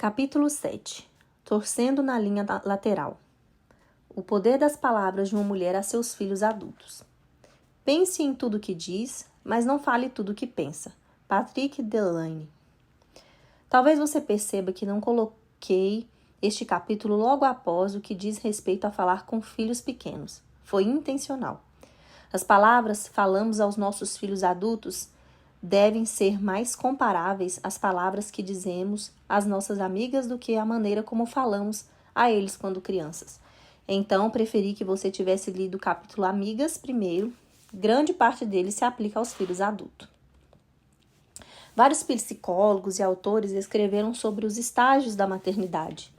Capítulo 7. Torcendo na linha lateral. O poder das palavras de uma mulher a seus filhos adultos. Pense em tudo o que diz, mas não fale tudo o que pensa. Patrick Delaney. Talvez você perceba que não coloquei este capítulo logo após o que diz respeito a falar com filhos pequenos. Foi intencional. As palavras que falamos aos nossos filhos adultos devem ser mais comparáveis às palavras que dizemos às nossas amigas do que a maneira como falamos a eles quando crianças. Então, preferi que você tivesse lido o capítulo Amigas primeiro. Grande parte dele se aplica aos filhos adultos. Vários psicólogos e autores escreveram sobre os estágios da maternidade.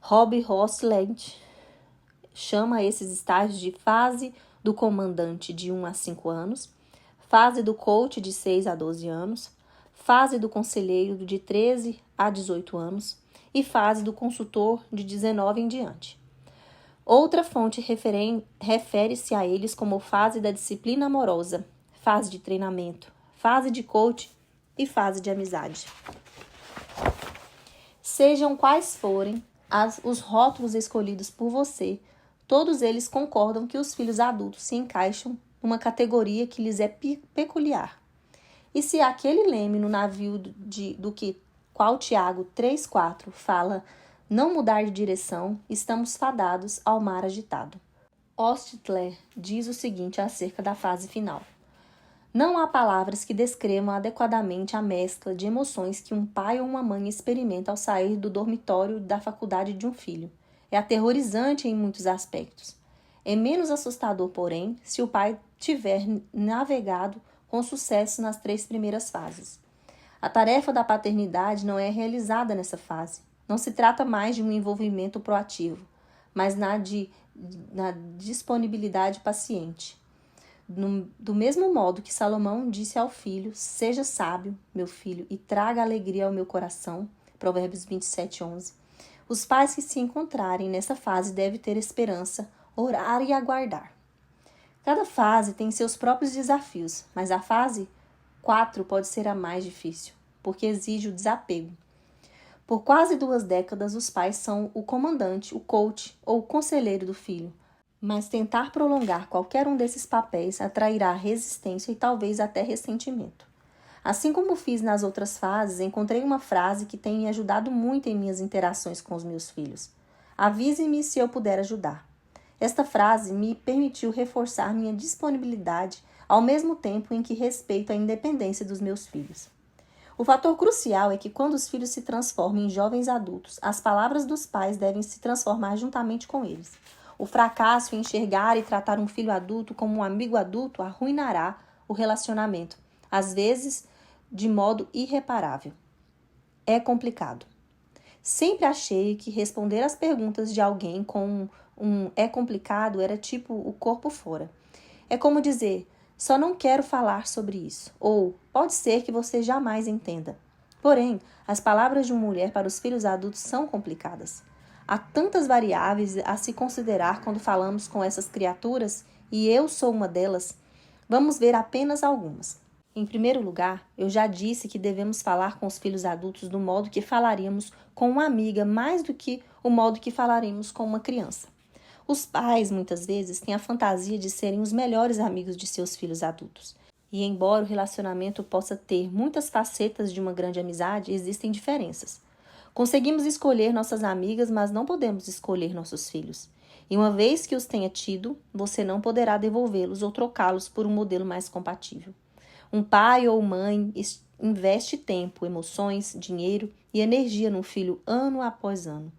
Rob Rosland chama esses estágios de fase do comandante de 1 a 5 anos, fase do coach de 6 a 12 anos, fase do conselheiro de 13 a 18 anos e fase do consultor de 19 em diante. Outra fonte refere-se a eles como fase da disciplina amorosa, fase de treinamento, fase de coach e fase de amizade. Sejam quais forem os rótulos escolhidos por você, todos eles concordam que os filhos adultos se encaixam numa categoria que lhes é peculiar. E se aquele leme no navio qual Tiago 3,4 fala não mudar de direção, estamos fadados ao mar agitado. Ostler diz o seguinte acerca da fase final. Não há palavras que descrevam adequadamente a mescla de emoções que um pai ou uma mãe experimenta ao sair do dormitório da faculdade de um filho. É aterrorizante em muitos aspectos. É menos assustador, porém, se o pai tiver navegado com sucesso nas 3 primeiras fases. A tarefa da paternidade não é realizada nessa fase. Não se trata mais de um envolvimento proativo, mas na disponibilidade paciente. Do mesmo modo que Salomão disse ao filho, seja sábio, meu filho, e traga alegria ao meu coração, Provérbios 27:11. Os pais que se encontrarem nessa fase devem ter esperança, orar e aguardar. Cada fase tem seus próprios desafios, mas a fase 4 pode ser a mais difícil, porque exige o desapego. Por quase 2 décadas, os pais são o comandante, o coach ou o conselheiro do filho, mas tentar prolongar qualquer um desses papéis atrairá resistência e talvez até ressentimento. Assim como fiz nas outras fases, encontrei uma frase que tem me ajudado muito em minhas interações com os meus filhos. Avise-me se eu puder ajudar. Esta frase me permitiu reforçar minha disponibilidade ao mesmo tempo em que respeito a independência dos meus filhos. O fator crucial é que quando os filhos se transformam em jovens adultos, as palavras dos pais devem se transformar juntamente com eles. O fracasso em enxergar e tratar um filho adulto como um amigo adulto arruinará o relacionamento, às vezes de modo irreparável. É complicado. Sempre achei que responder às perguntas de alguém com é complicado era tipo o corpo fora. É como dizer, só não quero falar sobre isso, ou pode ser que você jamais entenda. Porém, as palavras de uma mulher para os filhos adultos são complicadas. Há tantas variáveis a se considerar quando falamos com essas criaturas, e eu sou uma delas. Vamos ver apenas algumas. Em primeiro lugar, eu já disse que devemos falar com os filhos adultos do modo que falaríamos com uma amiga mais do que o modo que falaríamos com uma criança. Os pais, muitas vezes, têm a fantasia de serem os melhores amigos de seus filhos adultos. E embora o relacionamento possa ter muitas facetas de uma grande amizade, existem diferenças. Conseguimos escolher nossas amigas, mas não podemos escolher nossos filhos. E uma vez que os tenha tido, você não poderá devolvê-los ou trocá-los por um modelo mais compatível. Um pai ou mãe investe tempo, emoções, dinheiro e energia num filho ano após ano.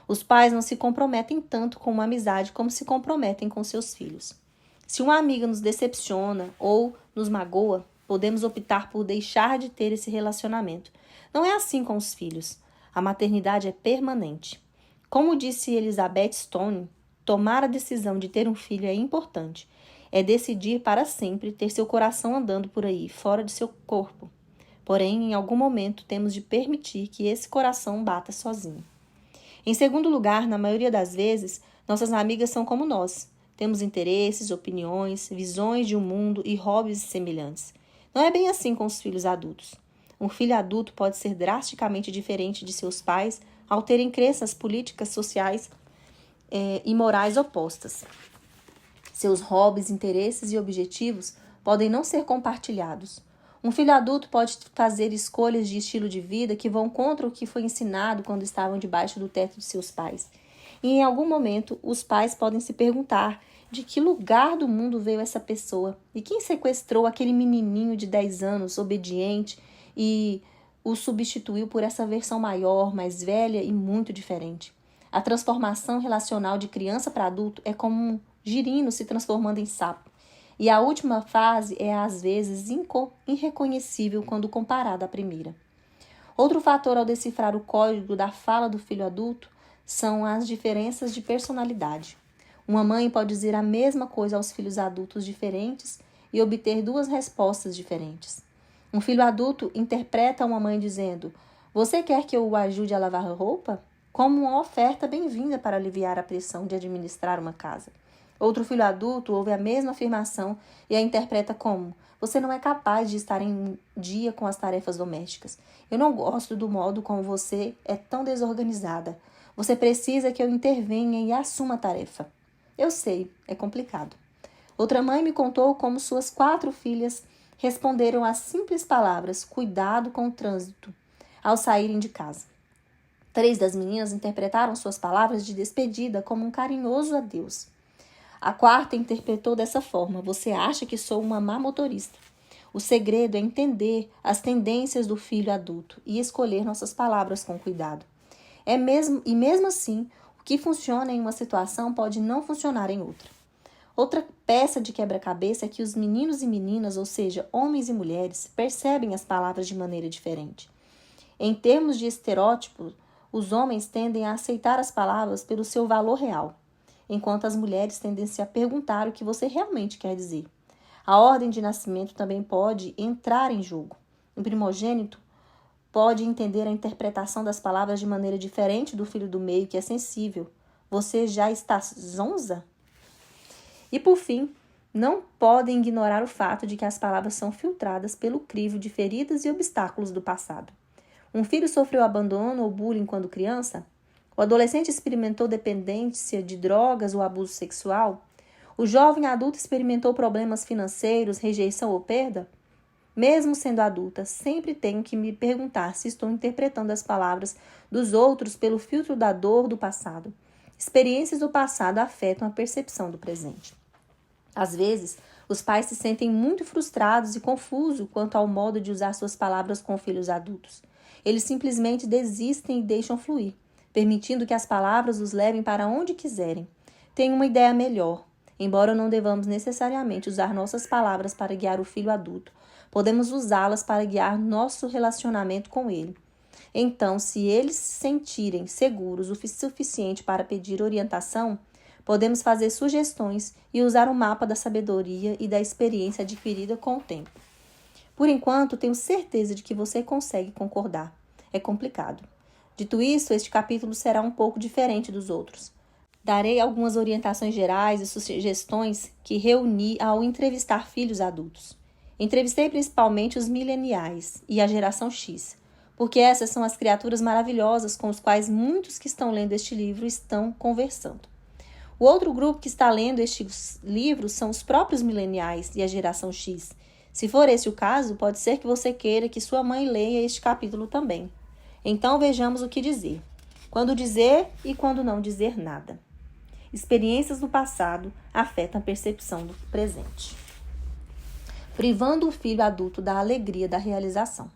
Os pais não se comprometem tanto com uma amizade como se comprometem com seus filhos. Se uma amiga nos decepciona ou nos magoa, podemos optar por deixar de ter esse relacionamento. Não é assim com os filhos. A maternidade é permanente. Como disse Elizabeth Stone, tomar a decisão de ter um filho é importante. É decidir para sempre ter seu coração andando por aí, fora de seu corpo. Porém, em algum momento, temos de permitir que esse coração bata sozinho. Em segundo lugar, na maioria das vezes, nossas amigas são como nós. Temos interesses, opiniões, visões de um mundo e hobbies semelhantes. Não é bem assim com os filhos adultos. Um filho adulto pode ser drasticamente diferente de seus pais ao terem crenças políticas, sociais e morais opostas. Seus hobbies, interesses e objetivos podem não ser compartilhados. Um filho adulto pode fazer escolhas de estilo de vida que vão contra o que foi ensinado quando estavam debaixo do teto de seus pais. E em algum momento, os pais podem se perguntar de que lugar do mundo veio essa pessoa e quem sequestrou aquele menininho de 10 anos, obediente, e o substituiu por essa versão maior, mais velha e muito diferente. A transformação relacional de criança para adulto é como um girino se transformando em sapo. E a última fase é, às vezes, irreconhecível quando comparada à primeira. Outro fator ao decifrar o código da fala do filho adulto são as diferenças de personalidade. Uma mãe pode dizer a mesma coisa aos filhos adultos diferentes e obter duas respostas diferentes. Um filho adulto interpreta uma mãe dizendo: "Você quer que eu o ajude a lavar roupa?", como uma oferta bem-vinda para aliviar a pressão de administrar uma casa. Outro filho adulto ouve a mesma afirmação e a interpreta como: "Você não é capaz de estar em dia com as tarefas domésticas. Eu não gosto do modo como você é tão desorganizada. Você precisa que eu intervenha e assuma a tarefa." Eu sei, é complicado. Outra mãe me contou como suas 4 filhas responderam às simples palavras "cuidado com o trânsito" ao saírem de casa. 3 das meninas interpretaram suas palavras de despedida como um carinhoso adeus. A 4ª interpretou dessa forma: "Você acha que sou uma má motorista?" O segredo é entender as tendências do filho adulto e escolher nossas palavras com cuidado. Mesmo assim, o que funciona em uma situação pode não funcionar em outra. Outra peça de quebra-cabeça é que os meninos e meninas, ou seja, homens e mulheres, percebem as palavras de maneira diferente. Em termos de estereótipo, os homens tendem a aceitar as palavras pelo seu valor real, enquanto as mulheres tendem-se a perguntar o que você realmente quer dizer. A ordem de nascimento também pode entrar em jogo. Um primogênito pode entender a interpretação das palavras de maneira diferente do filho do meio, que é sensível. Você já está zonza? E por fim, não podem ignorar o fato de que as palavras são filtradas pelo crivo de feridas e obstáculos do passado. Um filho sofreu abandono ou bullying quando criança? O adolescente experimentou dependência de drogas ou abuso sexual? O jovem adulto experimentou problemas financeiros, rejeição ou perda? Mesmo sendo adulta, sempre tenho que me perguntar se estou interpretando as palavras dos outros pelo filtro da dor do passado. Experiências do passado afetam a percepção do presente. Às vezes, os pais se sentem muito frustrados e confusos quanto ao modo de usar suas palavras com filhos adultos. Eles simplesmente desistem e deixam fluir, permitindo que as palavras os levem para onde quiserem. Tenho uma ideia melhor. Embora não devamos necessariamente usar nossas palavras para guiar o filho adulto, podemos usá-las para guiar nosso relacionamento com ele. Então, se eles se sentirem seguros o suficiente para pedir orientação, podemos fazer sugestões e usar o mapa da sabedoria e da experiência adquirida com o tempo. Por enquanto, tenho certeza de que você consegue concordar. É complicado. Dito isso, este capítulo será um pouco diferente dos outros. Darei algumas orientações gerais e sugestões que reuni ao entrevistar filhos adultos. Entrevistei principalmente os mileniais e a geração X, porque essas são as criaturas maravilhosas com os quais muitos que estão lendo este livro estão conversando. O outro grupo que está lendo este livro são os próprios mileniais e a geração X. Se for esse o caso, pode ser que você queira que sua mãe leia este capítulo também. Então vejamos o que dizer. Quando dizer e quando não dizer nada. Experiências do passado afetam a percepção do presente. Privando o filho adulto da alegria da realização.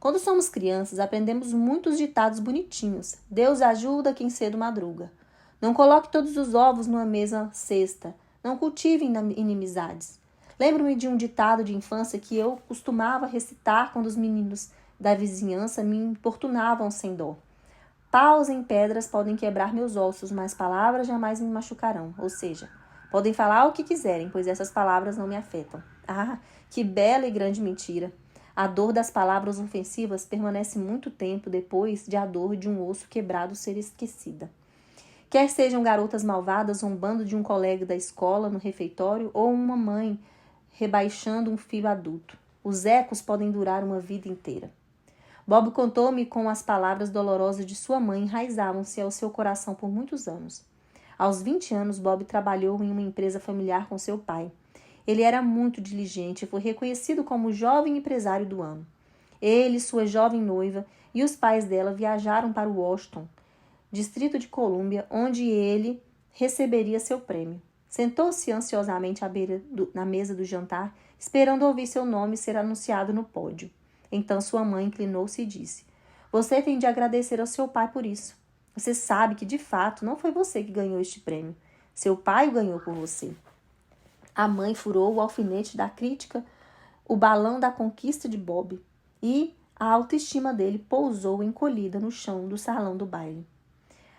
Quando somos crianças, aprendemos muitos ditados bonitinhos. Deus ajuda quem cedo madruga. Não coloque todos os ovos numa mesma cesta. Não cultive inimizades. Lembro-me de um ditado de infância que eu costumava recitar quando os meninos da vizinhança me importunavam sem dó. Paus em pedras podem quebrar meus ossos, mas palavras jamais me machucarão. Ou seja, podem falar o que quiserem, pois essas palavras não me afetam. Ah, que bela e grande mentira! A dor das palavras ofensivas permanece muito tempo depois de a dor de um osso quebrado ser esquecida. Quer sejam garotas malvadas zombando de um colega da escola no refeitório ou uma mãe rebaixando um filho adulto. Os ecos podem durar uma vida inteira. Bob contou-me como as palavras dolorosas de sua mãe enraizavam-se ao seu coração por muitos anos. Aos 20 anos, Bob trabalhou em uma empresa familiar com seu pai. Ele era muito diligente e foi reconhecido como o jovem empresário do ano. Ele, sua jovem noiva e os pais dela viajaram para Washington, Distrito de Colômbia, onde ele receberia seu prêmio. Sentou-se ansiosamente na mesa do jantar, esperando ouvir seu nome ser anunciado no pódio. Então sua mãe inclinou-se e disse: Você tem de agradecer ao seu pai por isso. Você sabe que, de fato, não foi você que ganhou este prêmio. Seu pai o ganhou por você. A mãe furou o alfinete da crítica, o balão da conquista de Bob, e a autoestima dele pousou encolhida no chão do salão do baile.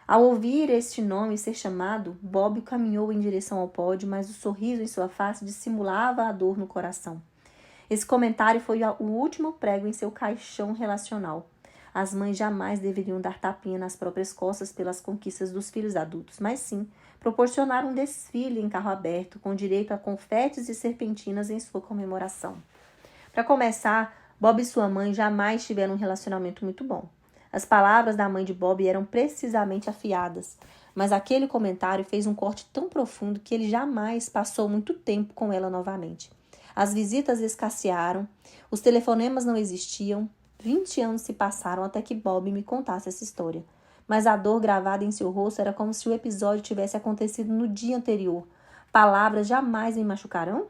Ao ouvir este nome ser chamado, Bob caminhou em direção ao pódio, mas o sorriso em sua face dissimulava a dor no coração. Esse comentário foi o último prego em seu caixão relacional. As mães jamais deveriam dar tapinha nas próprias costas pelas conquistas dos filhos adultos, mas sim proporcionar um desfile em carro aberto, com direito a confetes e serpentinas em sua comemoração. Para começar, Bob e sua mãe jamais tiveram um relacionamento muito bom. As palavras da mãe de Bob eram precisamente afiadas, mas aquele comentário fez um corte tão profundo que ele jamais passou muito tempo com ela novamente. As visitas escassearam, os telefonemas não existiam. 20 anos se passaram até que Bob me contasse essa história. Mas a dor gravada em seu rosto era como se o episódio tivesse acontecido no dia anterior. Palavras jamais me machucarão?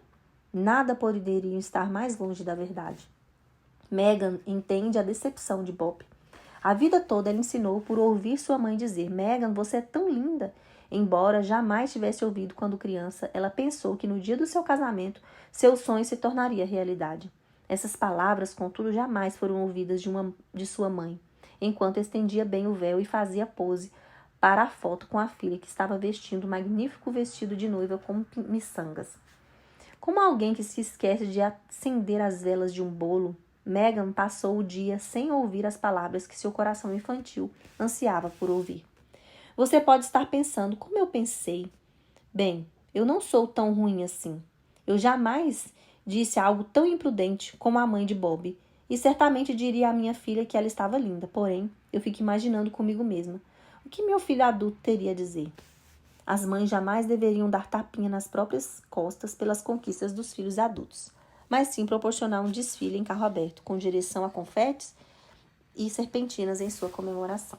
Nada poderia estar mais longe da verdade. Megan entende a decepção de Bob. A vida toda ela ensinou por ouvir sua mãe dizer: Megan, você é tão linda. Embora jamais tivesse ouvido quando criança, ela pensou que no dia do seu casamento, seu sonho se tornaria realidade. Essas palavras, contudo, jamais foram ouvidas de sua mãe, enquanto estendia bem o véu e fazia pose para a foto com a filha, que estava vestindo um magnífico vestido de noiva com miçangas. Como alguém que se esquece de acender as velas de um bolo, Megan passou o dia sem ouvir as palavras que seu coração infantil ansiava por ouvir. Você pode estar pensando, como eu pensei? Bem, eu não sou tão ruim assim. Eu jamais disse algo tão imprudente como a mãe de Bob, e certamente diria à minha filha que ela estava linda. Porém, eu fico imaginando comigo mesma, o que meu filho adulto teria a dizer? As mães jamais deveriam dar tapinha nas próprias costas pelas conquistas dos filhos adultos, mas sim proporcionar um desfile em carro aberto, com direção a confetes e serpentinas em sua comemoração.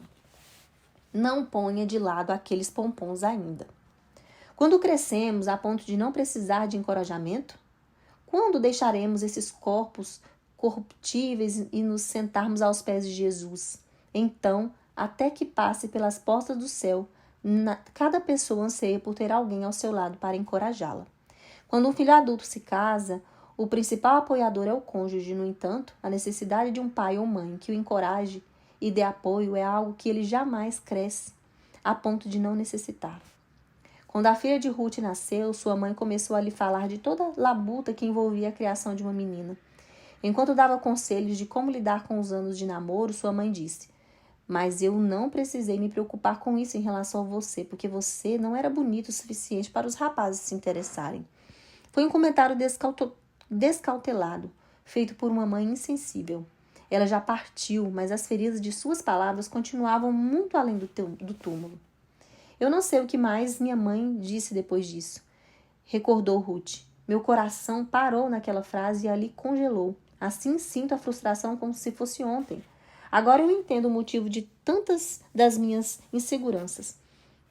Não ponha de lado aqueles pompons ainda. Quando crescemos a ponto de não precisar de encorajamento? Quando deixaremos esses corpos corruptíveis e nos sentarmos aos pés de Jesus? Então, até que passe pelas portas do céu, cada pessoa anseia por ter alguém ao seu lado para encorajá-la. Quando um filho adulto se casa, o principal apoiador é o cônjuge. No entanto, a necessidade de um pai ou mãe que o encoraje e dê apoio é algo que ele jamais cresce, a ponto de não necessitar. Quando a filha de Ruth nasceu, sua mãe começou a lhe falar de toda a labuta que envolvia a criação de uma menina. Enquanto dava conselhos de como lidar com os anos de namoro, sua mãe disse: Mas eu não precisei me preocupar com isso em relação a você, porque você não era bonito o suficiente para os rapazes se interessarem. Foi um comentário descautelado, feito por uma mãe insensível. Ela já partiu, mas as feridas de suas palavras continuavam muito além do túmulo. Eu não sei o que mais minha mãe disse depois disso, recordou Ruth. Meu coração parou naquela frase e ali congelou. Assim sinto a frustração como se fosse ontem. Agora eu entendo o motivo de tantas das minhas inseguranças.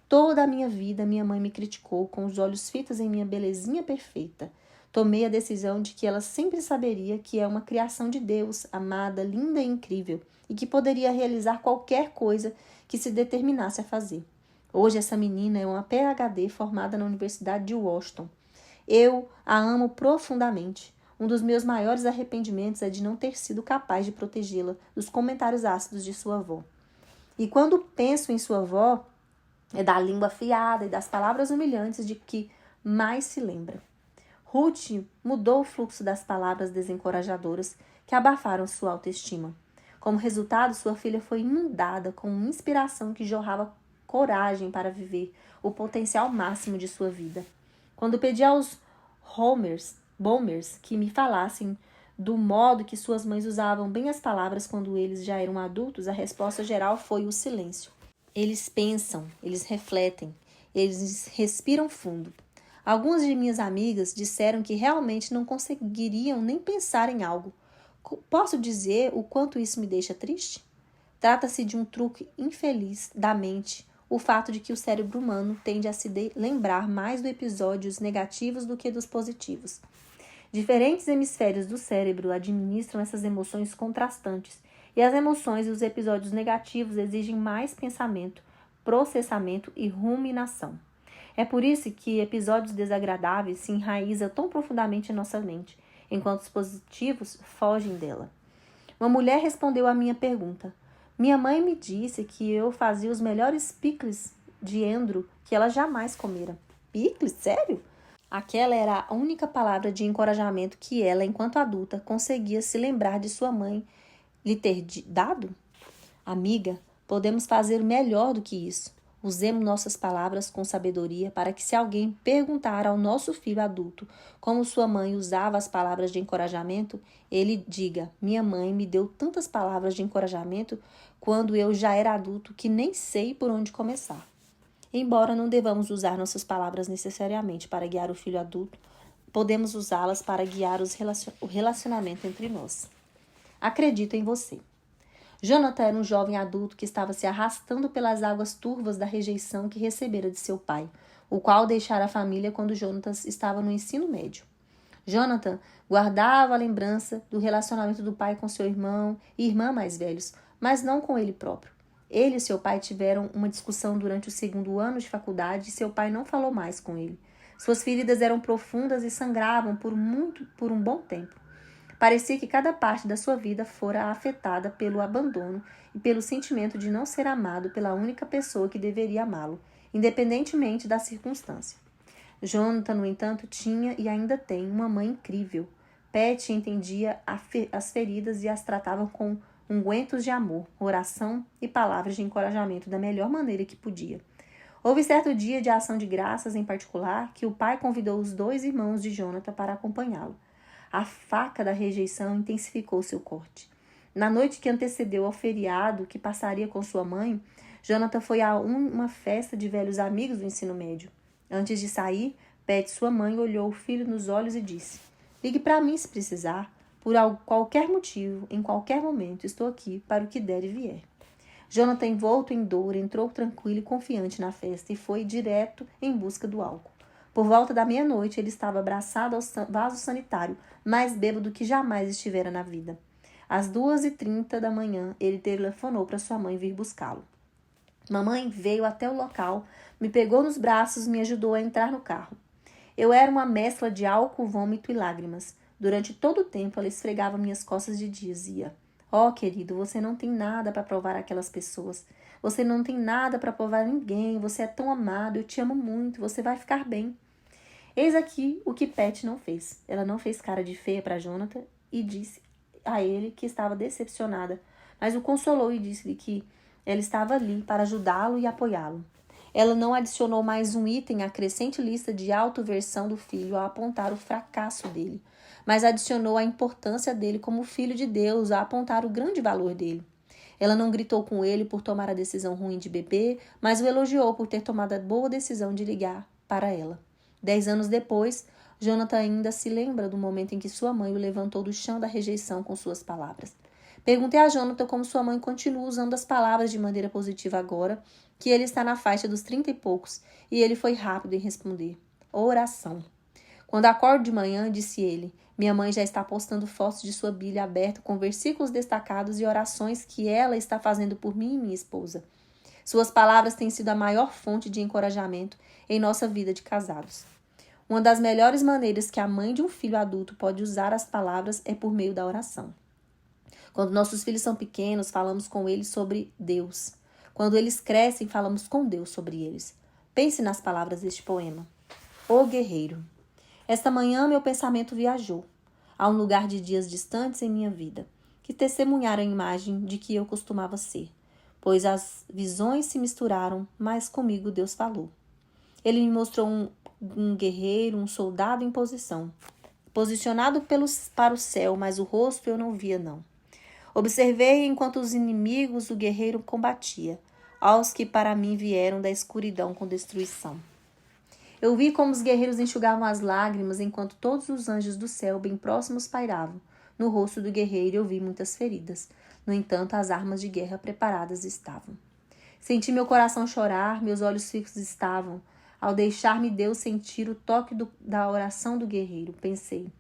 Toda a minha vida, minha mãe me criticou com os olhos fitos em minha belezinha perfeita. Tomei a decisão de que ela sempre saberia que é uma criação de Deus, amada, linda e incrível, e que poderia realizar qualquer coisa que se determinasse a fazer. Hoje essa menina é uma PhD formada na Universidade de Washington. Eu a amo profundamente. Um dos meus maiores arrependimentos é de não ter sido capaz de protegê-la dos comentários ácidos de sua avó. E quando penso em sua avó, é da língua afiada e das palavras humilhantes de que mais se lembra. Ruth mudou o fluxo das palavras desencorajadoras que abafaram sua autoestima. Como resultado, sua filha foi inundada com uma inspiração que jorrava coragem para viver o potencial máximo de sua vida. Quando pedi aos Bombers que me falassem do modo que suas mães usavam bem as palavras quando eles já eram adultos, a resposta geral foi o silêncio. Eles pensam, eles refletem, eles respiram fundo. Algumas de minhas amigas disseram que realmente não conseguiriam nem pensar em algo. Posso dizer o quanto isso me deixa triste? Trata-se de um truque infeliz da mente, o fato de que o cérebro humano tende a se lembrar mais dos episódios negativos do que dos positivos. Diferentes hemisférios do cérebro administram essas emoções contrastantes, e as emoções e os episódios negativos exigem mais pensamento, processamento e ruminação. É por isso que episódios desagradáveis se enraizam tão profundamente em nossa mente, enquanto os positivos fogem dela. Uma mulher respondeu à minha pergunta. Minha mãe me disse que eu fazia os melhores picles de endro que ela jamais comera. Picles? Sério? Aquela era a única palavra de encorajamento que ela, enquanto adulta, conseguia se lembrar de sua mãe lhe ter dado? Amiga, podemos fazer melhor do que isso. Usemos nossas palavras com sabedoria para que, se alguém perguntar ao nosso filho adulto como sua mãe usava as palavras de encorajamento, ele diga: minha mãe me deu tantas palavras de encorajamento quando eu já era adulto que nem sei por onde começar. Embora não devamos usar nossas palavras necessariamente para guiar o filho adulto, podemos usá-las para guiar o relacionamento entre nós. Acredito em você. Jonathan era um jovem adulto que estava se arrastando pelas águas turvas da rejeição que recebera de seu pai, o qual deixara a família quando Jonathan estava no ensino médio. Jonathan guardava a lembrança do relacionamento do pai com seu irmão e irmã mais velhos, mas não com ele próprio. Ele e seu pai tiveram uma discussão durante o segundo ano de faculdade e seu pai não falou mais com ele. Suas feridas eram profundas e sangravam por um bom tempo. Parecia que cada parte da sua vida fora afetada pelo abandono e pelo sentimento de não ser amado pela única pessoa que deveria amá-lo, independentemente da circunstância. Jonathan, no entanto, tinha e ainda tem uma mãe incrível. Patty entendia as feridas e as tratava com ungüentos de amor, oração e palavras de encorajamento da melhor maneira que podia. Houve certo dia de ação de graças, em particular, que o pai convidou os 2 irmãos de Jonathan para acompanhá-lo. A faca da rejeição intensificou seu corte. Na noite que antecedeu ao feriado que passaria com sua mãe, Jonathan foi a uma festa de velhos amigos do ensino médio. Antes de sair, Patty, sua mãe, olhou o filho nos olhos e disse: ligue para mim se precisar. Por qualquer motivo, em qualquer momento, estou aqui para o que der e vier. Jonathan, envolto em dor, entrou tranquilo e confiante na festa e foi direto em busca do álcool. Por volta da meia-noite, ele estava abraçado ao vaso sanitário, mais bêbado que jamais estivera na vida. Às 2h30 da manhã, ele telefonou para sua mãe vir buscá-lo. Mamãe veio até o local, me pegou nos braços e me ajudou a entrar no carro. Eu era uma mescla de álcool, vômito e lágrimas. Durante todo o tempo, ela esfregava minhas costas e dizia: ó, querido, você não tem nada para provar àquelas pessoas. Você não tem nada para provar a ninguém. Você é tão amado, eu te amo muito, você vai ficar bem. Eis aqui o que Patty não fez. Ela não fez cara de feia para Jonathan e disse a ele que estava decepcionada, mas o consolou e disse-lhe que ela estava ali para ajudá-lo e apoiá-lo. Ela não adicionou mais um item à crescente lista de autoversão do filho ao apontar o fracasso dele, mas adicionou a importância dele como filho de Deus a apontar o grande valor dele. Ela não gritou com ele por tomar a decisão ruim de beber, mas o elogiou por ter tomado a boa decisão de ligar para ela. 10 anos depois, Jonathan ainda se lembra do momento em que sua mãe o levantou do chão da rejeição com suas palavras. Perguntei a Jonathan como sua mãe continua usando as palavras de maneira positiva agora, que ele está na faixa dos 30 e poucos, e ele foi rápido em responder: oração. Quando acordo de manhã, disse ele, minha mãe já está postando fotos de sua Bíblia aberta com versículos destacados e orações que ela está fazendo por mim e minha esposa. Suas palavras têm sido a maior fonte de encorajamento em nossa vida de casados. Uma das melhores maneiras que a mãe de um filho adulto pode usar as palavras é por meio da oração. Quando nossos filhos são pequenos, falamos com eles sobre Deus. Quando eles crescem, falamos com Deus sobre eles. Pense nas palavras deste poema. O guerreiro. Esta manhã meu pensamento viajou a um lugar de dias distantes em minha vida, que testemunharam a imagem de que eu costumava ser, pois as visões se misturaram, mas comigo Deus falou. Ele me mostrou um guerreiro, um soldado em posição, posicionado para o céu, mas o rosto eu não via, não. Observei enquanto os inimigos o guerreiro combatia, aos que para mim vieram da escuridão com destruição. Eu vi como os guerreiros enxugavam as lágrimas, enquanto todos os anjos do céu bem próximos pairavam. No rosto do guerreiro eu vi muitas feridas. No entanto, as armas de guerra preparadas estavam. Senti meu coração chorar, meus olhos fixos estavam. Ao deixar-me Deus sentir o toque da oração do guerreiro, pensei,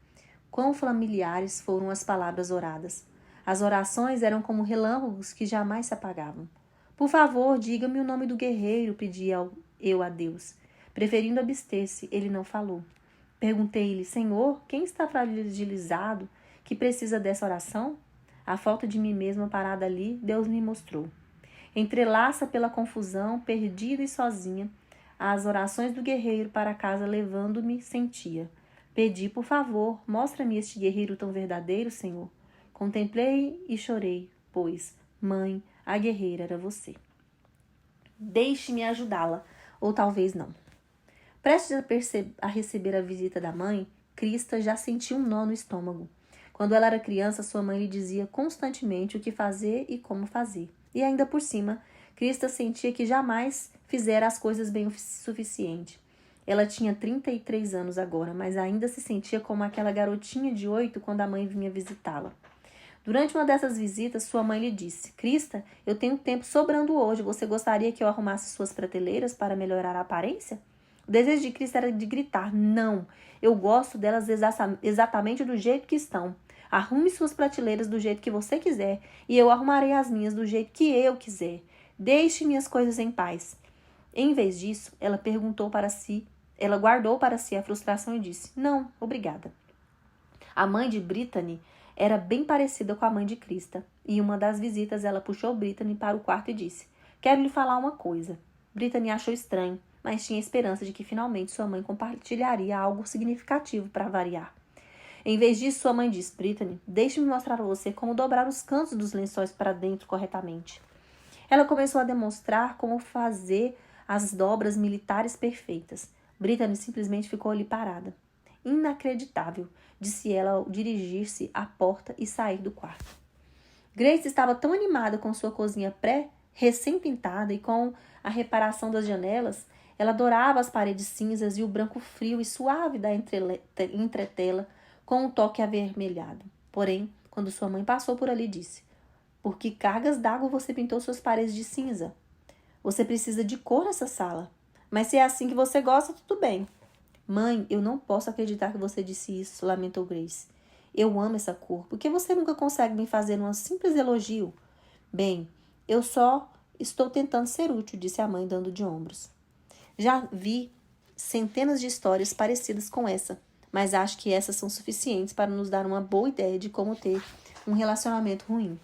quão familiares foram as palavras oradas. As orações eram como relâmpagos que jamais se apagavam. Por favor, diga-me o nome do guerreiro, pedi eu a Deus. Preferindo abster-se, ele não falou. Perguntei-lhe, Senhor, quem está fragilizado, que precisa dessa oração? A falta de mim mesma parada ali, Deus me mostrou. Entrelaça pela confusão, perdida e sozinha, as orações do guerreiro para casa levando-me, sentia. Pedi, por favor, mostra-me este guerreiro tão verdadeiro, Senhor. Contemplei e chorei, pois, mãe, a guerreira era você. Deixe-me ajudá-la, ou talvez não. Prestes a receber a visita da mãe, Crista já sentia um nó no estômago. Quando ela era criança, sua mãe lhe dizia constantemente o que fazer e como fazer. E ainda por cima, Crista sentia que jamais fizera as coisas bem o suficiente. Ela tinha 33 anos agora, mas ainda se sentia como aquela garotinha de 8 quando a mãe vinha visitá-la. Durante uma dessas visitas, sua mãe lhe disse, Crista, eu tenho tempo sobrando hoje, você gostaria que eu arrumasse suas prateleiras para melhorar a aparência? O desejo de Crista era de gritar, não, eu gosto delas exatamente do jeito que estão. Arrume suas prateleiras do jeito que você quiser e eu arrumarei as minhas do jeito que eu quiser. Deixe minhas coisas em paz. Em vez disso, ela guardou para si a frustração e disse, não, obrigada. A mãe de Brittany era bem parecida com a mãe de Crista, e em uma das visitas ela puxou Brittany para o quarto e disse, quero lhe falar uma coisa. Brittany achou estranho, mas tinha esperança de que finalmente sua mãe compartilharia algo significativo para variar. Em vez disso, sua mãe disse, Brittany, deixe-me mostrar a você como dobrar os cantos dos lençóis para dentro corretamente. Ela começou a demonstrar como fazer as dobras militares perfeitas. Brittany simplesmente ficou ali parada. Inacreditável, disse ela ao dirigir-se à porta e sair do quarto. Grace estava tão animada com sua cozinha recém-pintada e com a reparação das janelas, ela adorava as paredes cinzas e o branco frio e suave da entretela com um toque avermelhado. Porém, quando sua mãe passou por ali, disse, por que cargas d'água você pintou suas paredes de cinza? Você precisa de cor nessa sala. Mas se é assim que você gosta, tudo bem. Mãe, eu não posso acreditar que você disse isso, lamentou Grace. Eu amo essa cor. Por que você nunca consegue me fazer um simples elogio? Bem, eu só estou tentando ser útil, disse a mãe, dando de ombros. Já vi centenas de histórias parecidas com essa, mas acho que essas são suficientes para nos dar uma boa ideia de como ter um relacionamento ruim.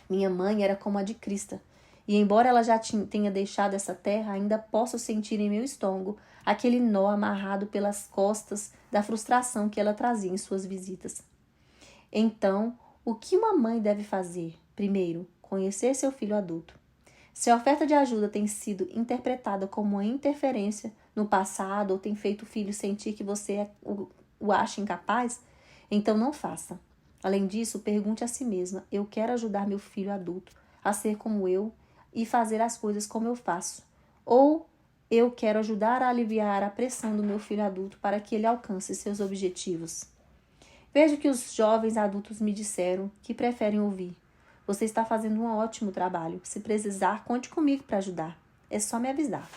Minha mãe era como a de Crista, e embora ela já tenha deixado essa terra, ainda posso sentir em meu estômago aquele nó amarrado pelas costas da frustração que ela trazia em suas visitas. Então, o que uma mãe deve fazer? Primeiro, conhecer seu filho adulto. Se a oferta de ajuda tem sido interpretada como uma interferência no passado ou tem feito o filho sentir que você o acha incapaz, então não faça. Além disso, pergunte a si mesma, eu quero ajudar meu filho adulto a ser como eu e fazer as coisas como eu faço? Ou eu quero ajudar a aliviar a pressão do meu filho adulto para que ele alcance seus objetivos? Vejo que os jovens adultos me disseram que preferem ouvir. Você está fazendo um ótimo trabalho. Se precisar, conte comigo para ajudar. É só me avisar.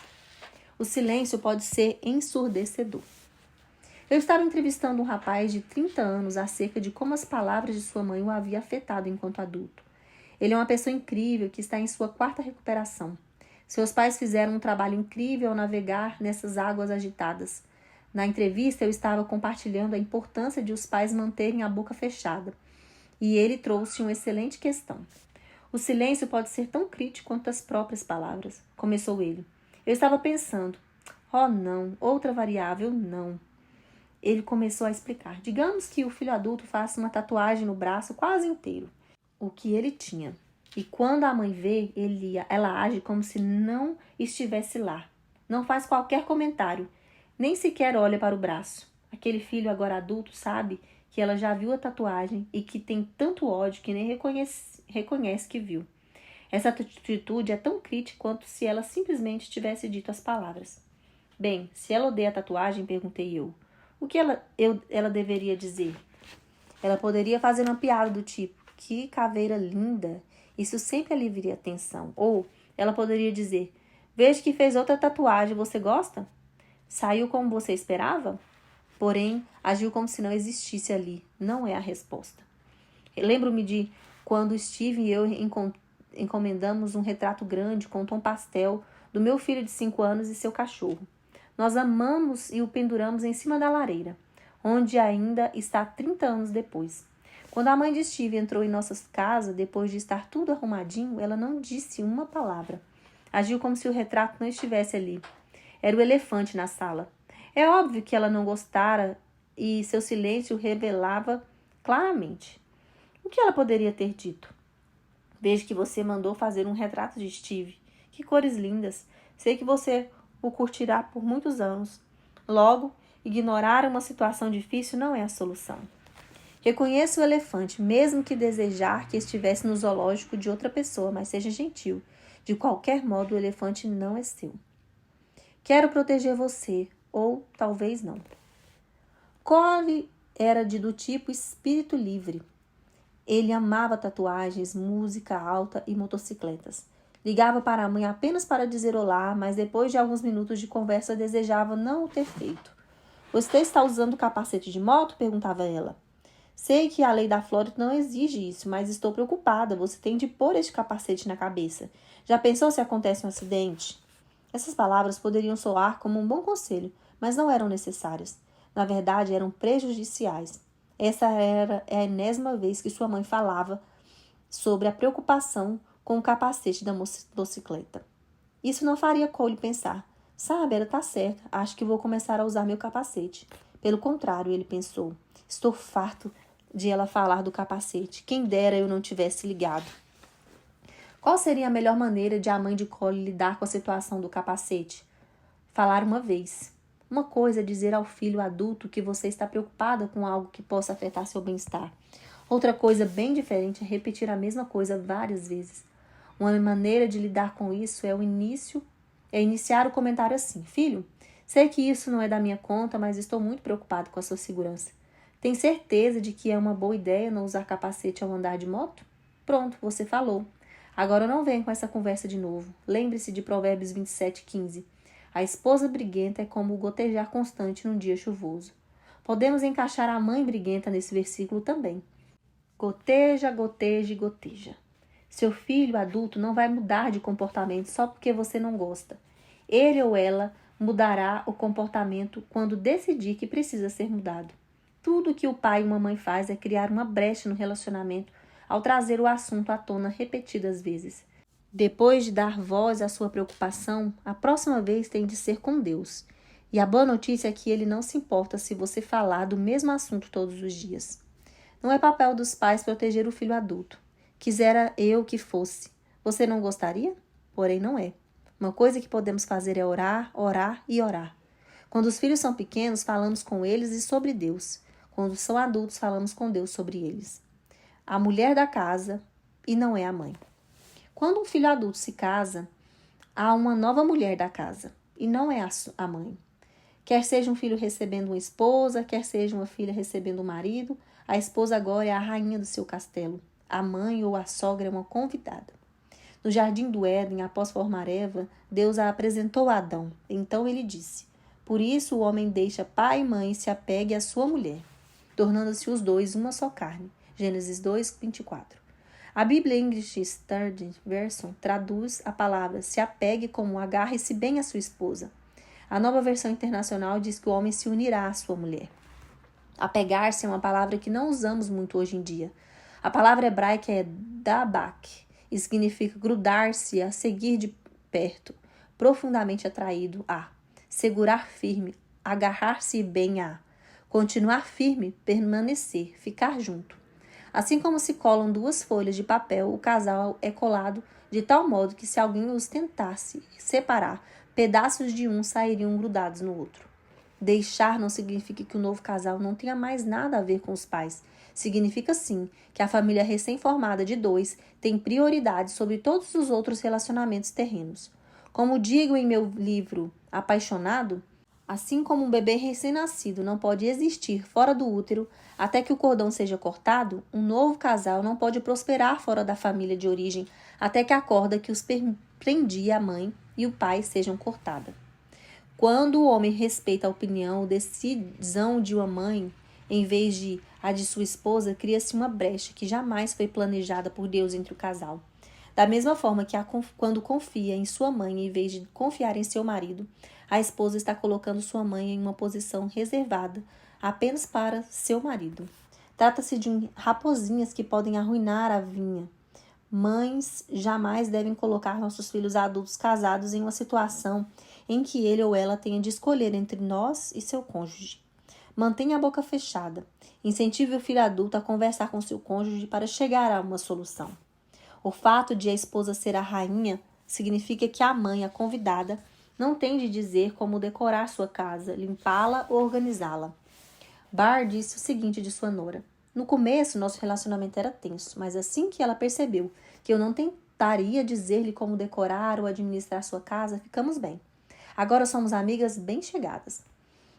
O silêncio pode ser ensurdecedor. Eu estava entrevistando um rapaz de 30 anos acerca de como as palavras de sua mãe o havia afetado enquanto adulto. Ele é uma pessoa incrível que está em sua 4ª recuperação. Seus pais fizeram um trabalho incrível ao navegar nessas águas agitadas. Na entrevista, eu estava compartilhando a importância de os pais manterem a boca fechada. E ele trouxe uma excelente questão. O silêncio pode ser tão crítico quanto as próprias palavras, começou ele. Eu estava pensando, oh não, outra variável, não. Ele começou a explicar. Digamos que o filho adulto faça uma tatuagem no braço quase inteiro, o que ele tinha. E quando a mãe vê, ela age como se não estivesse lá. Não faz qualquer comentário, nem sequer olha para o braço. Aquele filho agora adulto sabe que ela já viu a tatuagem e que tem tanto ódio que nem reconhece que viu. Essa atitude é tão crítica quanto se ela simplesmente tivesse dito as palavras. Bem, se ela odeia a tatuagem, perguntei eu, o que ela deveria dizer? Ela poderia fazer uma piada do tipo, que caveira linda, isso sempre aliviaria a tensão. Ou ela poderia dizer, vejo que fez outra tatuagem, você gosta? Saiu como você esperava? Porém, agiu como se não existisse ali. Não é a resposta. Lembro-me de quando Steve e eu encomendamos um retrato grande com tom pastel do meu filho de 5 anos e seu cachorro. Nós amamos e o penduramos em cima da lareira, onde ainda está 30 anos depois. Quando a mãe de Steve entrou em nossa casa, depois de estar tudo arrumadinho, ela não disse uma palavra. Agiu como se o retrato não estivesse ali. Era o elefante na sala. É óbvio que ela não gostara e seu silêncio revelava claramente. O que ela poderia ter dito? Vejo que você mandou fazer um retrato de Steve. Que cores lindas. Sei que você o curtirá por muitos anos. Logo, ignorar uma situação difícil não é a solução. Reconheça o elefante, mesmo que desejar que estivesse no zoológico de outra pessoa, mas seja gentil. De qualquer modo, o elefante não é seu. Quero proteger você, ou talvez não. Cole era do tipo espírito livre. Ele amava tatuagens, música alta e motocicletas. Ligava para a mãe apenas para dizer olá, mas depois de alguns minutos de conversa desejava não o ter feito. Você está usando capacete de moto? Perguntava ela. Sei que a lei da Flórida não exige isso, mas estou preocupada. Você tem de pôr este capacete na cabeça. Já pensou se acontece um acidente? Essas palavras poderiam soar como um bom conselho, mas não eram necessárias. Na verdade, eram prejudiciais. Essa era a enésima vez que sua mãe falava sobre a preocupação com o capacete da motocicleta. Isso não faria Cole pensar. Sabe, ela está certa. Acho que vou começar a usar meu capacete. Pelo contrário, ele pensou. Estou farto de ela falar do capacete. Quem dera eu não tivesse ligado. Qual seria a melhor maneira de a mãe de Cole lidar com a situação do capacete? Falar uma vez. Uma coisa é dizer ao filho adulto que você está preocupada com algo que possa afetar seu bem-estar. Outra coisa bem diferente é repetir a mesma coisa várias vezes. Uma maneira de lidar com isso é iniciar o comentário assim. Filho, sei que isso não é da minha conta, mas estou muito preocupado com a sua segurança. Tem certeza de que é uma boa ideia não usar capacete ao andar de moto? Pronto, você falou. Agora não venha com essa conversa de novo. Lembre-se de Provérbios 27:15. A esposa briguenta é como o gotejar constante num dia chuvoso. Podemos encaixar a mãe briguenta nesse versículo também. Goteja, goteja e goteja. Seu filho adulto não vai mudar de comportamento só porque você não gosta. Ele ou ela mudará o comportamento quando decidir que precisa ser mudado. Tudo o que o pai e uma mãe faz é criar uma brecha no relacionamento ao trazer o assunto à tona repetidas vezes. Depois de dar voz à sua preocupação, a próxima vez tem de ser com Deus. E a boa notícia é que ele não se importa se você falar do mesmo assunto todos os dias. Não é papel dos pais proteger o filho adulto. Quisera eu que fosse. Você não gostaria? Porém, não é. Uma coisa que podemos fazer é orar, orar e orar. Quando os filhos são pequenos, falamos com eles e sobre Deus. Quando são adultos, falamos com Deus sobre eles. A mulher da casa e não é a mãe. Quando um filho adulto se casa, há uma nova mulher da casa e não é a mãe. Quer seja um filho recebendo uma esposa, quer seja uma filha recebendo um marido, a esposa agora é a rainha do seu castelo. A mãe ou a sogra é uma convidada. No jardim do Éden, após formar Eva, Deus a apresentou a Adão. Então ele disse: por isso o homem deixa pai e mãe e se apegue à sua mulher, tornando-se os dois uma só carne. Gênesis 2:24. A Bíblia English Standard Version traduz a palavra se apegue como agarre-se bem à sua esposa. A nova versão internacional diz que o homem se unirá à sua mulher. Apegar-se é uma palavra que não usamos muito hoje em dia. A palavra hebraica é dabak e significa grudar-se, a seguir de perto, profundamente atraído a, segurar firme, agarrar-se bem a, continuar firme, permanecer, ficar junto. Assim como se colam duas folhas de papel, o casal é colado de tal modo que se alguém os tentasse separar, pedaços de um sairiam grudados no outro. Deixar não significa que o novo casal não tenha mais nada a ver com os pais. Significa sim que a família recém-formada de dois tem prioridade sobre todos os outros relacionamentos terrenos. Como digo em meu livro Apaixonado, assim como um bebê recém-nascido não pode existir fora do útero até que o cordão seja cortado, um novo casal não pode prosperar fora da família de origem até que a corda que os prendia a mãe e o pai sejam cortada. Quando o homem respeita a opinião ou decisão de uma mãe, em vez de a de sua esposa, cria-se uma brecha que jamais foi planejada por Deus entre o casal. Da mesma forma que quando confia em sua mãe em vez de confiar em seu marido, a esposa está colocando sua mãe em uma posição reservada apenas para seu marido. Trata-se de raposinhas que podem arruinar a vinha. Mães jamais devem colocar nossos filhos adultos casados em uma situação em que ele ou ela tenha de escolher entre nós e seu cônjuge. Mantenha a boca fechada. Incentive o filho adulto a conversar com seu cônjuge para chegar a uma solução. O fato de a esposa ser a rainha significa que a mãe, a convidada, não tem de dizer como decorar sua casa, limpá-la ou organizá-la. Barr disse o seguinte de sua nora: no começo, nosso relacionamento era tenso, mas assim que ela percebeu que eu não tentaria dizer-lhe como decorar ou administrar sua casa, ficamos bem. Agora somos amigas bem chegadas.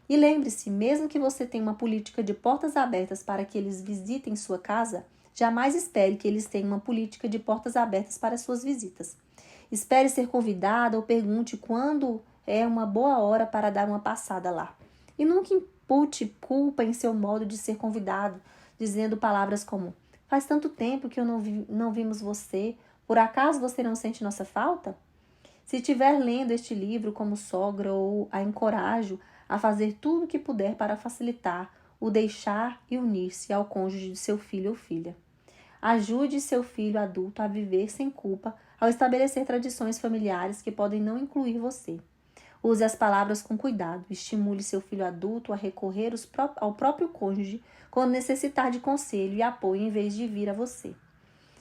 E lembre-se, mesmo que você tenha uma política de portas abertas para que eles visitem sua casa, jamais espere que eles tenham uma política de portas abertas para suas visitas. Espere ser convidada ou pergunte quando é uma boa hora para dar uma passada lá. E nunca impute culpa em seu modo de ser convidado, dizendo palavras como: faz tanto tempo que eu não vimos você, por acaso você não sente nossa falta? Se estiver lendo este livro como sogra, ou a encorajo a fazer tudo o que puder para facilitar o deixar e unir-se ao cônjuge de seu filho ou filha. Ajude seu filho adulto a viver sem culpa ao estabelecer tradições familiares que podem não incluir você. Use as palavras com cuidado. Estimule seu filho adulto a recorrer ao próprio cônjuge quando necessitar de conselho e apoio em vez de vir a você.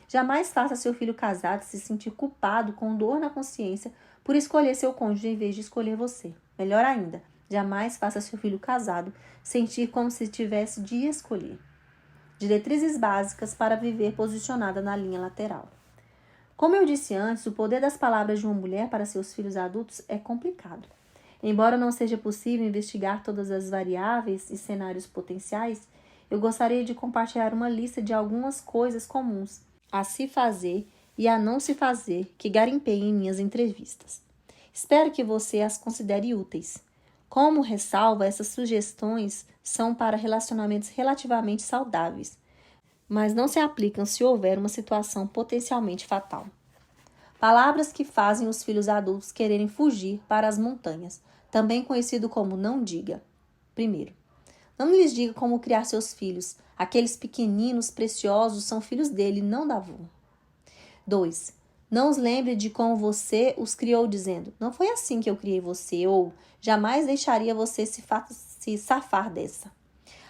Jamais faça seu filho casado se sentir culpado com dor na consciência por escolher seu cônjuge em vez de escolher você. Melhor ainda, jamais faça seu filho casado sentir como se tivesse de escolher. Diretrizes básicas para viver posicionada na linha lateral. Como eu disse antes, o poder das palavras de uma mulher para seus filhos adultos é complicado. Embora não seja possível investigar todas as variáveis e cenários potenciais, eu gostaria de compartilhar uma lista de algumas coisas comuns a se fazer e a não se fazer que garimpei em minhas entrevistas. Espero que você as considere úteis. Como ressalva, essas sugestões são para relacionamentos relativamente saudáveis, mas não se aplicam se houver uma situação potencialmente fatal. Palavras que fazem os filhos adultos quererem fugir para as montanhas, também conhecido como não diga. Primeiro, não lhes diga como criar seus filhos. Aqueles pequeninos preciosos são filhos dele, não da avó. 2. Não os lembre de como você os criou, dizendo: não foi assim que eu criei você, ou jamais deixaria você se safar dessa.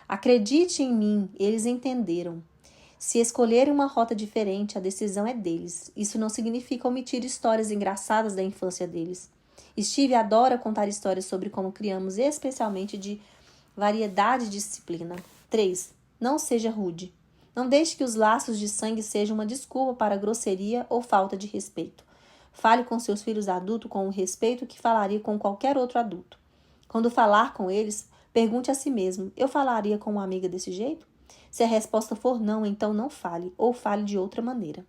Acredite em mim, eles entenderam. Se escolherem uma rota diferente, a decisão é deles. Isso não significa omitir histórias engraçadas da infância deles. Steve adora contar histórias sobre como criamos, especialmente de variedade e disciplina. 3. Não seja rude. Não deixe que os laços de sangue sejam uma desculpa para grosseria ou falta de respeito. Fale com seus filhos adultos com o respeito que falaria com qualquer outro adulto. Quando falar com eles, pergunte a si mesmo: eu falaria com uma amiga desse jeito? Se a resposta for não, então não fale, ou fale de outra maneira.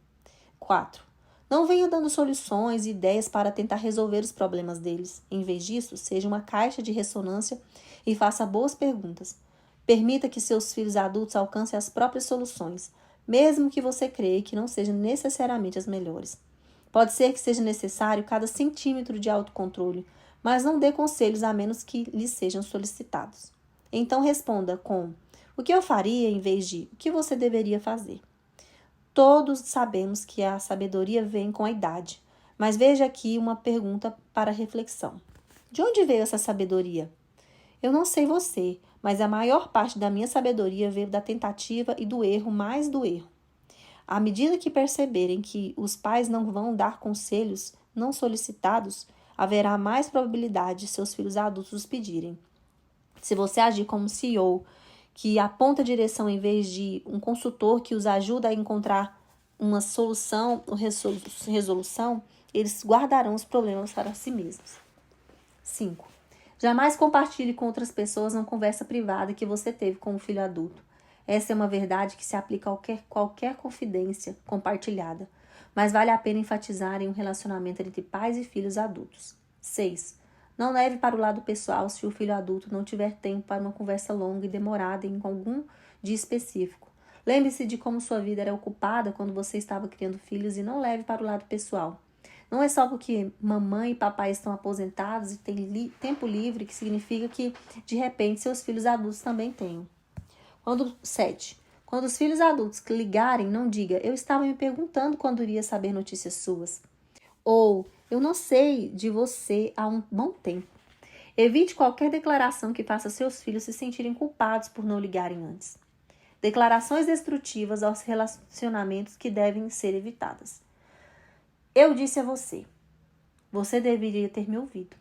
4. Não venha dando soluções e ideias para tentar resolver os problemas deles. Em vez disso, seja uma caixa de ressonância e faça boas perguntas. Permita que seus filhos adultos alcancem as próprias soluções, mesmo que você creia que não sejam necessariamente as melhores. Pode ser que seja necessário cada centímetro de autocontrole, mas não dê conselhos a menos que lhes sejam solicitados. Então responda com: o que eu faria em vez de o que você deveria fazer? Todos sabemos que a sabedoria vem com a idade, mas veja aqui uma pergunta para reflexão. De onde veio essa sabedoria? Eu não sei você, mas a maior parte da minha sabedoria veio da tentativa e do erro, mais do erro. À medida que perceberem que os pais não vão dar conselhos não solicitados, haverá mais probabilidade de seus filhos adultos os pedirem. Se você agir como CEO, que aponta a direção em vez de um consultor que os ajuda a encontrar uma solução ou resolução, eles guardarão os problemas para si mesmos. 5. Jamais compartilhe com outras pessoas uma conversa privada que você teve com um filho adulto. Essa é uma verdade que se aplica a qualquer confidência compartilhada, mas vale a pena enfatizar em um relacionamento entre pais e filhos adultos. 6. Não leve para o lado pessoal se o filho adulto não tiver tempo para uma conversa longa e demorada em algum dia específico. Lembre-se de como sua vida era ocupada quando você estava criando filhos e não leve para o lado pessoal. Não é só porque mamãe e papai estão aposentados e têm tempo livre que significa que, de repente, seus filhos adultos também tenham. 7. Quando os filhos adultos ligarem, não diga: eu estava me perguntando quando iria saber notícias suas. Ou, eu não sei de você há um bom tempo. Evite qualquer declaração que faça seus filhos se sentirem culpados por não ligarem antes. Declarações destrutivas aos relacionamentos que devem ser evitadas. Eu disse a você. Você deveria ter me ouvido.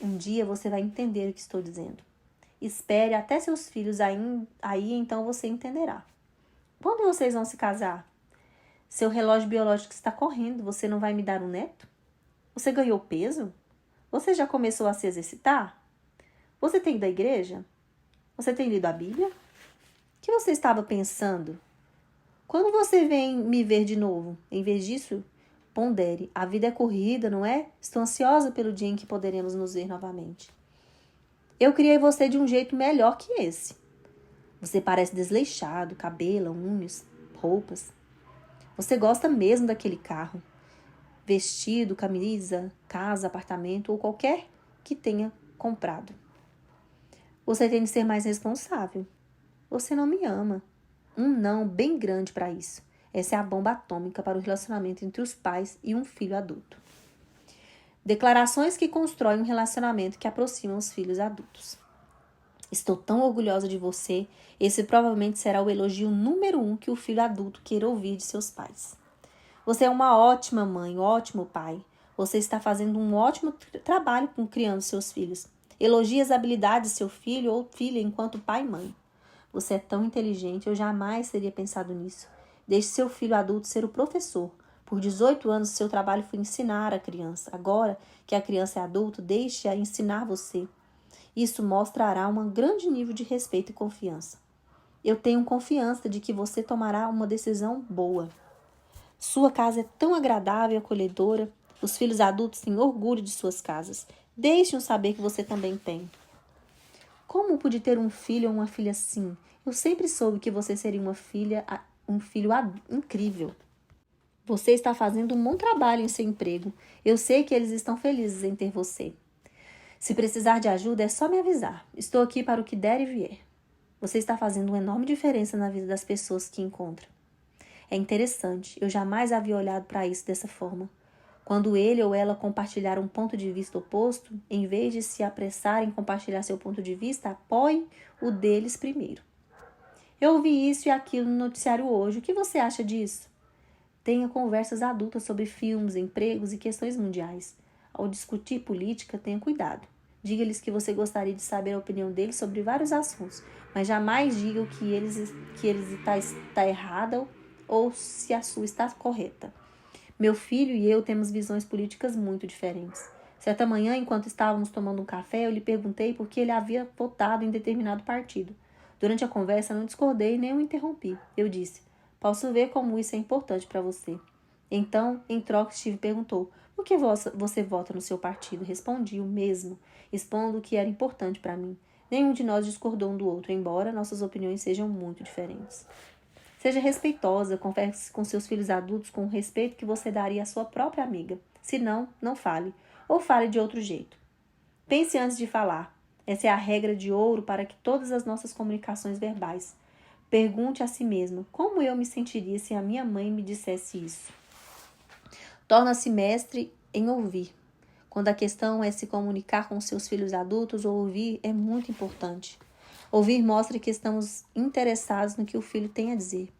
Um dia você vai entender o que estou dizendo. Espere até seus filhos aí então você entenderá. Quando vocês vão se casar? Seu relógio biológico está correndo, você não vai me dar um neto? Você ganhou peso? Você já começou a se exercitar? Você tem ido à igreja? Você tem lido a Bíblia? O que você estava pensando? Quando você vem me ver de novo? Em vez disso, pondere. A vida é corrida, não é? Estou ansiosa pelo dia em que poderemos nos ver novamente. Eu criei você de um jeito melhor que esse. Você parece desleixado, cabelo, unhas, roupas. Você gosta mesmo daquele carro. Vestido, camisa, casa, apartamento ou qualquer que tenha comprado. Você tem de ser mais responsável. Você não me ama. Um não bem grande para isso. Essa é a bomba atômica para o relacionamento entre os pais e um filho adulto. Declarações que constroem um relacionamento que aproximam os filhos adultos. Estou tão orgulhosa de você. Esse provavelmente será o elogio número 1 que o filho adulto queira ouvir de seus pais. Você é uma ótima mãe, ótimo pai. Você está fazendo um ótimo trabalho com criando seus filhos. Elogie as habilidades de seu filho ou filha enquanto pai e mãe. Você é tão inteligente, eu jamais teria pensado nisso. Deixe seu filho adulto ser o professor. Por 18 anos, seu trabalho foi ensinar a criança. Agora que a criança é adulta, deixe-a ensinar você. Isso mostrará um grande nível de respeito e confiança. Eu tenho confiança de que você tomará uma decisão boa. Sua casa é tão agradável e acolhedora. Os filhos adultos têm orgulho de suas casas. Deixe-os saber que você também tem. Como pude ter um filho ou uma filha assim? Eu sempre soube que você seria um filho incrível. Você está fazendo um bom trabalho em seu emprego. Eu sei que eles estão felizes em ter você. Se precisar de ajuda, é só me avisar. Estou aqui para o que der e vier. Você está fazendo uma enorme diferença na vida das pessoas que encontra. É interessante, eu jamais havia olhado para isso dessa forma. Quando ele ou ela compartilhar um ponto de vista oposto, em vez de se apressar em compartilhar seu ponto de vista, apoie o deles primeiro. Eu ouvi isso e aquilo no noticiário hoje. O que você acha disso? Tenha conversas adultas sobre filmes, empregos e questões mundiais. Ao discutir política, tenha cuidado. Diga-lhes que você gostaria de saber a opinião deles sobre vários assuntos, mas jamais diga que eles está errada ou se a sua está correta. Meu filho e eu temos visões políticas muito diferentes. Certa manhã, enquanto estávamos tomando um café, eu lhe perguntei por que ele havia votado em determinado partido. Durante a conversa, não discordei nem o interrompi. Eu disse: posso ver como isso é importante para você. Então, em troca, Steve perguntou: por que você vota no seu partido? Respondi o mesmo, expondo o que era importante para mim. Nenhum de nós discordou um do outro, embora nossas opiniões sejam muito diferentes. Seja respeitosa, converse com seus filhos adultos com o respeito que você daria à sua própria amiga. Se não, não fale, ou fale de outro jeito. Pense antes de falar. Essa é a regra de ouro para que todas as nossas comunicações verbais. Pergunte a si mesma: como eu me sentiria se a minha mãe me dissesse isso? Torna-se mestre em ouvir. Quando a questão é se comunicar com seus filhos adultos, ou ouvir é muito importante. Ouvir mostra que estamos interessados no que o filho tem a dizer.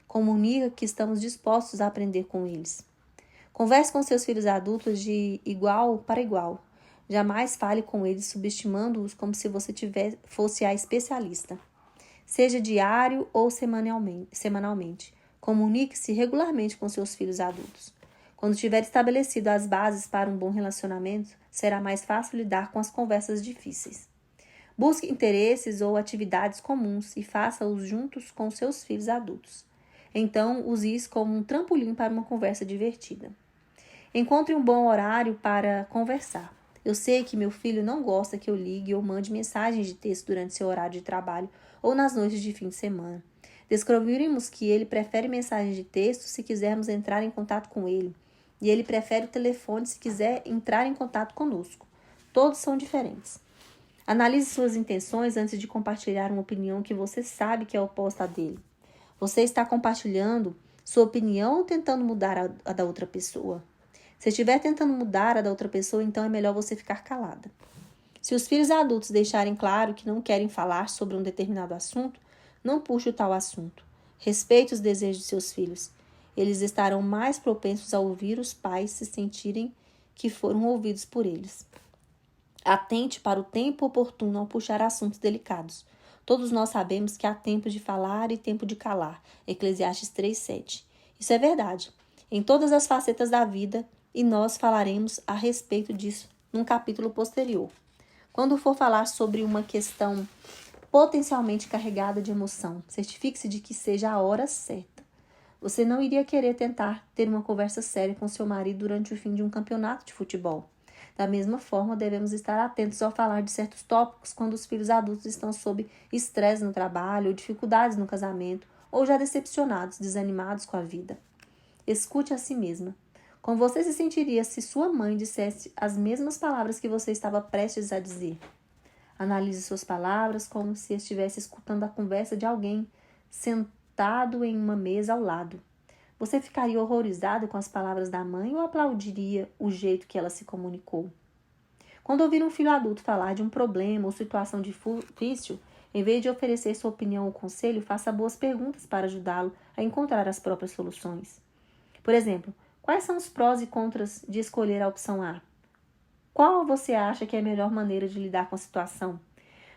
Comunica que estamos dispostos a aprender com eles. Converse com seus filhos adultos de igual para igual. Jamais fale com eles subestimando-os como se você fosse a especialista. Seja diário ou semanalmente. Comunique-se regularmente com seus filhos adultos. Quando tiver estabelecido as bases para um bom relacionamento, será mais fácil lidar com as conversas difíceis. Busque interesses ou atividades comuns e faça-os juntos com seus filhos adultos. Então, use-os como um trampolim para uma conversa divertida. Encontre um bom horário para conversar. Eu sei que meu filho não gosta que eu ligue ou mande mensagens de texto durante seu horário de trabalho ou nas noites de fim de semana. Descobrimos que ele prefere mensagens de texto se quisermos entrar em contato com ele, e ele prefere o telefone se quiser entrar em contato conosco. Todos são diferentes. Analise suas intenções antes de compartilhar uma opinião que você sabe que é oposta à dele. Você está compartilhando sua opinião ou tentando mudar a da outra pessoa? Se estiver tentando mudar a da outra pessoa, então é melhor você ficar calada. Se os filhos adultos deixarem claro que não querem falar sobre um determinado assunto, não puxe o tal assunto. Respeite os desejos de seus filhos. Eles estarão mais propensos a ouvir os pais se sentirem que foram ouvidos por eles. Atente para o tempo oportuno ao puxar assuntos delicados. Todos nós sabemos que há tempo de falar e tempo de calar. Eclesiastes 3:7. Isso é verdade, em todas as facetas da vida, e nós falaremos a respeito disso num capítulo posterior. Quando for falar sobre uma questão potencialmente carregada de emoção, certifique-se de que seja a hora certa. Você não iria querer tentar ter uma conversa séria com seu marido durante o fim de um campeonato de futebol. Da mesma forma, devemos estar atentos ao falar de certos tópicos quando os filhos adultos estão sob estresse no trabalho, ou dificuldades no casamento, ou já decepcionados, desanimados com a vida. Escute a si mesma. Como você se sentiria se sua mãe dissesse as mesmas palavras que você estava prestes a dizer? Analise suas palavras como se estivesse escutando a conversa de alguém sentado em uma mesa ao lado. Você ficaria horrorizado com as palavras da mãe ou aplaudiria o jeito que ela se comunicou? Quando ouvir um filho adulto falar de um problema ou situação difícil, em vez de oferecer sua opinião ou conselho, faça boas perguntas para ajudá-lo a encontrar as próprias soluções. Por exemplo, quais são os prós e contras de escolher a opção A? Qual você acha que é a melhor maneira de lidar com a situação?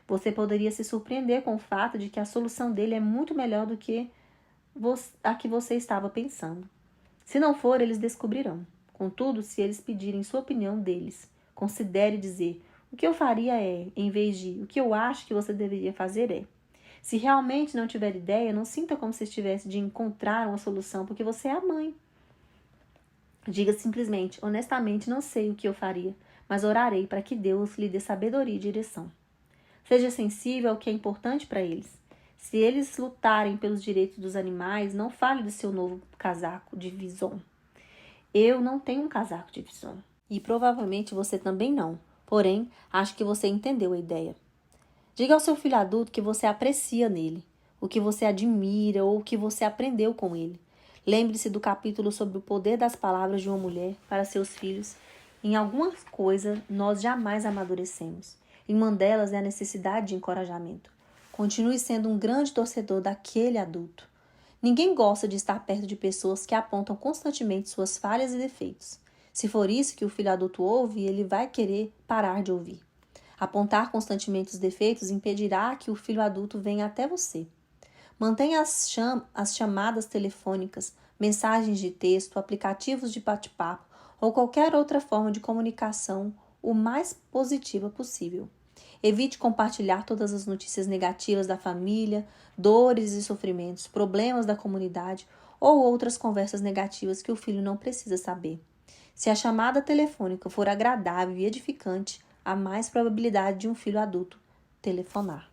Você poderia se surpreender com o fato de que a solução dele é muito melhor do que a que você estava pensando. Se não for, eles descobrirão. Contudo, se eles pedirem sua opinião deles, considere dizer: o que eu faria é, em vez de o que eu acho que você deveria fazer é. Se realmente não tiver ideia, não sinta como se estivesse de encontrar uma solução, porque você é a mãe. Diga simplesmente: honestamente, não sei o que eu faria, mas orarei para que Deus lhe dê sabedoria e direção. Seja sensível ao que é importante para eles. Se eles lutarem pelos direitos dos animais, não fale do seu novo casaco de Vison. Eu não tenho um casaco de Vison. E provavelmente você também não. Porém, acho que você entendeu a ideia. Diga ao seu filho adulto que você aprecia nele, o que você admira ou o que você aprendeu com ele. Lembre-se do capítulo sobre o poder das palavras de uma mulher para seus filhos. Em alguma coisa, nós jamais amadurecemos. E uma delas é a necessidade de encorajamento. Continue sendo um grande torcedor daquele adulto. Ninguém gosta de estar perto de pessoas que apontam constantemente suas falhas e defeitos. Se for isso que o filho adulto ouve, ele vai querer parar de ouvir. Apontar constantemente os defeitos impedirá que o filho adulto venha até você. Mantenha as chamadas telefônicas, mensagens de texto, aplicativos de bate-papo ou qualquer outra forma de comunicação o mais positiva possível. Evite compartilhar todas as notícias negativas da família, dores e sofrimentos, problemas da comunidade ou outras conversas negativas que o filho não precisa saber. Se a chamada telefônica for agradável e edificante, há mais probabilidade de um filho adulto telefonar.